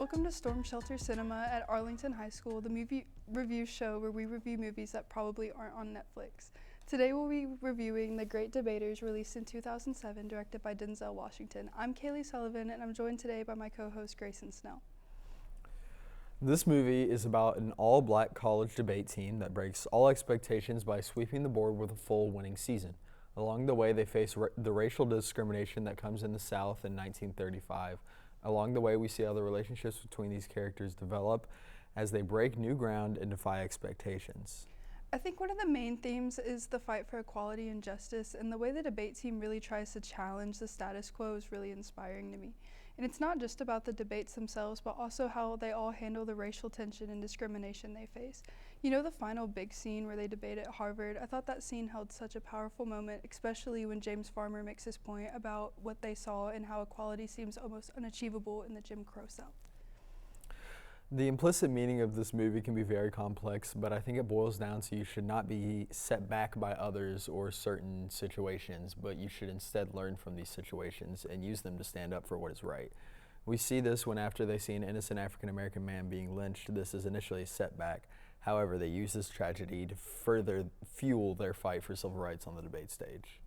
Welcome to Storm Shelter Cinema at Arlington High School, the movie review show where we review movies that probably aren't on Netflix. Today we'll be reviewing The Great Debaters, released in 2007, directed by Denzel Washington. I'm Kayleigh Sullivan, and I'm joined today by my co-host Greyson Snell. This movie is about an all-black college debate team that breaks all expectations by sweeping the board with a full winning season. Along the way, they face the racial discrimination that comes in the South in 1935. Along the way, we see how the relationships between these characters develop as they break new ground and defy expectations. I think one of the main themes is the fight for equality and justice, and the way the debate team really tries to challenge the status quo is really inspiring to me. And it's not just about the debates themselves, but also how they all handle the racial tension and discrimination they face. You know, the final big scene where they debate at Harvard, I thought that scene held such a powerful moment, especially when James Farmer makes his point about what they saw and how equality seems almost unachievable in the Jim Crow South. The implicit meaning of this movie can be very complex, but I think it boils down to you should not be set back by others or certain situations, but you should instead learn from these situations and use them to stand up for what is right. We see this when after they see an innocent African-American man being lynched, this is initially a setback. However, they use this tragedy to further fuel their fight for civil rights on the debate stage.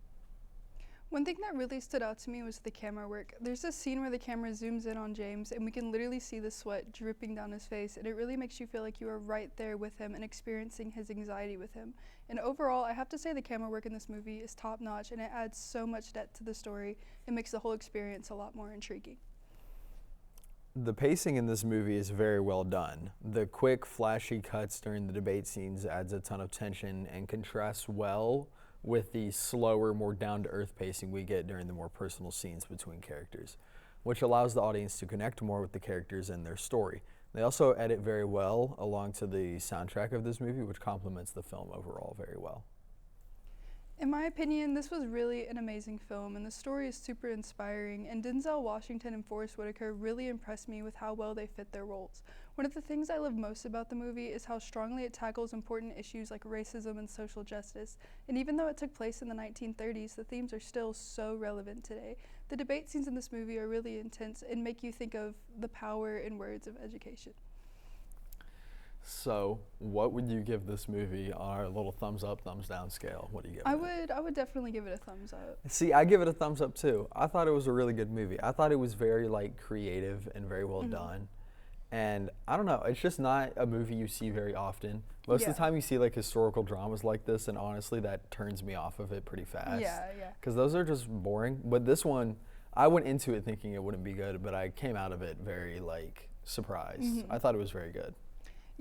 One thing that really stood out to me was the camera work. There's this scene where the camera zooms in on James and we can literally see the sweat dripping down his face, and it really makes you feel like you are right there with him and experiencing his anxiety with him. And overall, I have to say the camera work in this movie is top notch, and it adds so much depth to the story. It makes the whole experience a lot more intriguing. The pacing in this movie is very well done. The quick, flashy cuts during the debate scenes adds a ton of tension and contrasts well with the slower, more down-to-earth pacing we get during the more personal scenes between characters, which allows the audience to connect more with the characters and their story. They also edit very well along to the soundtrack of this movie, which complements the film overall very well. In my opinion, this was really an amazing film, and the story is super inspiring, and Denzel Washington and Forest Whitaker really impressed me with how well they fit their roles. One of the things I love most about the movie is how strongly it tackles important issues like racism and social justice, and even though it took place in the 1930s, the themes are still so relevant today. The debate scenes in this movie are really intense and make you think of the power and words of education. So, what would you give this movie on our little thumbs up, thumbs down scale? What do you give it? I would definitely give it a thumbs up. See, I give it a thumbs up too. I thought it was a really good movie. I thought it was very creative and very well done. And I don't know, it's just not a movie you see very often. Most of the time you see historical dramas like this, and honestly that turns me off of it pretty fast. Yeah. Because those are just boring. But this one, I went into it thinking it wouldn't be good, but I came out of it very surprised. I thought it was very good.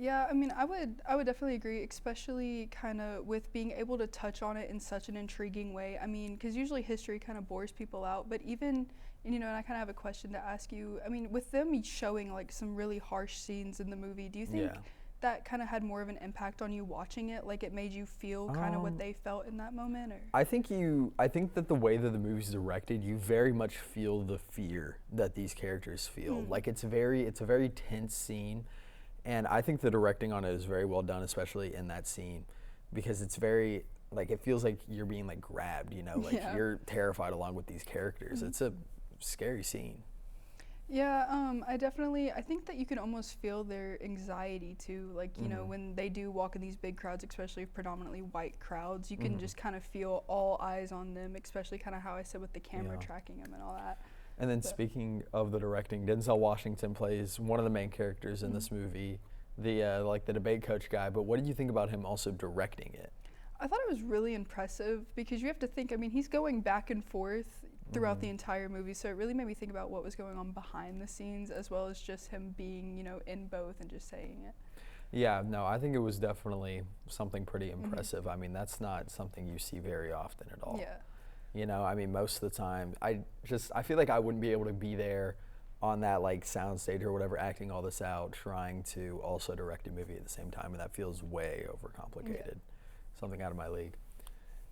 Yeah, I mean, I would definitely agree, especially kind of with being able to touch on it in such an intriguing way. I mean, because usually history kind of bores people out, but even, and I kind of have a question to ask you. I mean, with them showing some really harsh scenes in the movie, do you think that kind of had more of an impact on you watching it? Like it made you feel kind of what they felt in that moment? Or? I think that the way that the movie's directed, you very much feel the fear that these characters feel. It's a very tense scene. And I think the directing on it is very well done, especially in that scene, because it's very, it feels like you're being, grabbed, you're terrified along with these characters. It's a scary scene. Yeah, I think that you can almost feel their anxiety too. When they do walk in these big crowds, especially predominantly white crowds, you can just kind of feel all eyes on them, especially kind of how I said with the camera tracking them and all that. And then speaking of the directing, Denzel Washington plays one of the main characters in this movie, the debate coach guy. But what did you think about him also directing it? I thought it was really impressive because you have to think, I mean, he's going back and forth throughout the entire movie, so it really made me think about what was going on behind the scenes as well as just him being, in both and just saying it. Yeah, no, I think it was definitely something pretty impressive. I mean, that's not something you see very often at all. Yeah. I mean, most of the time, I feel like I wouldn't be able to be there on that sound stage or whatever, acting all this out, trying to also direct a movie at the same time, and that feels way overcomplicated. Something out of my league.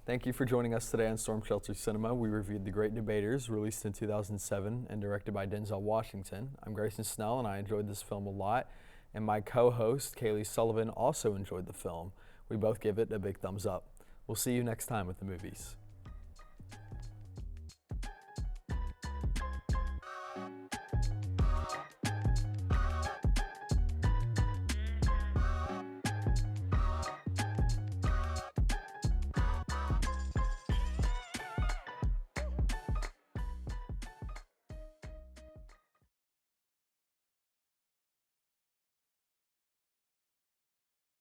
Thank you for joining us today on Storm Shelter Cinema. We reviewed The Great Debaters, released in 2007 and directed by Denzel Washington. I'm Greyson Snell, and I enjoyed this film a lot, and my co-host, Kayleigh Sullivan, also enjoyed the film. We both give it a big thumbs up. We'll see you next time with the movies.